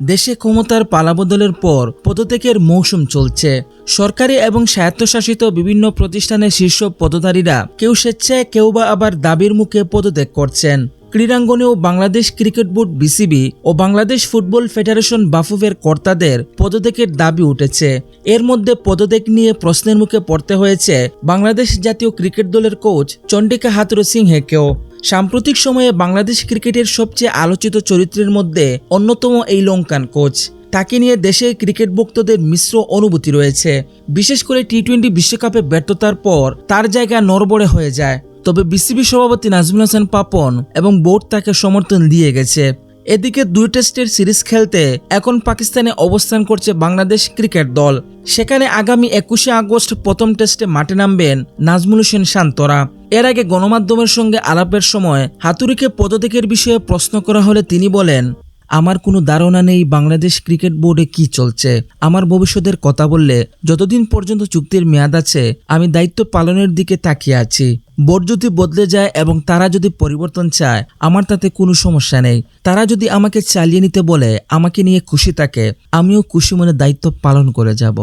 দেশে ক্ষমতার পালাবদলের পর পদত্যাগের মৌসুম চলছে। সরকারি এবং স্বায়ত্তশাসিত বিভিন্ন প্রতিষ্ঠানের শীর্ষ পদধারীরা কেউ স্বেচ্ছায়, কেউ বা আবার দাবির মুখে পদত্যাগ করছেন। ক্রীড়াঙ্গনেও বাংলাদেশ ক্রিকেট বোর্ড বিসিবি ও বাংলাদেশ ফুটবল ফেডারেশন বাফুফের কর্তাদের পদত্যাগের দাবি উঠেছে। এর মধ্যে পদত্যাগ নিয়ে প্রশ্নের মুখে পড়তে হয়েছে বাংলাদেশ জাতীয় ক্রিকেট দলের কোচ চন্ডিকা হাথুরুসিংহেকেও। সাম্প্রতিক সময়ে বাংলাদেশ ক্রিকেটের সবচেয়ে আলোচিত চরিত্রের মধ্যে অন্যতম এই লঙ্কান কোচ। তাকে নিয়ে দেশে ক্রিকেট ভক্তদের মিশ্র অনুভূতি রয়েছে। বিশেষ করে টি-20 বিশ্বকাপে ব্যর্থতার পর তার জায়গা নড়বড়ে হয়ে যায়। তবে বিসিবি সভাপতি নাজমুল হাসান পাপন এবং বোর্ড তাকে সমর্থন দিয়ে গেছে। এদিকে 2 টেস্টের সিরিজ খেলতে এখন পাকিস্তানে অবস্থান করছে বাংলাদেশ ক্রিকেট দল। সেখানে আগামী 21শে আগস্ট প্রথম টেস্টে মাঠে নামবেন নাজমুল হোসেন শান্তরা। এর আগে গণমাধ্যমের সঙ্গে আলাপের সময় হাতুড়িকে পদত্যাগের বিষয়ে প্রশ্ন করা হলে তিনি বলেন, আমার কোনো ধারণা নেই বাংলাদেশ ক্রিকেট বোর্ডে কি চলছে। আমার ভবিষ্যতের কথা বললে যতদিন পর্যন্ত চুক্তির মেয়াদ আছে আমি দায়িত্ব পালনের দিকে তাকিয়ে আছি। বোর্ড যদি বদলে যায় এবং তারা যদি পরিবর্তন চায় আমার তাতে কোনো সমস্যা নেই। তারা যদি আমাকে চালিয়ে নিতে বলে, আমাকে নিয়ে খুশি থাকে, আমিও খুশি মনে দায়িত্ব পালন করে যাব।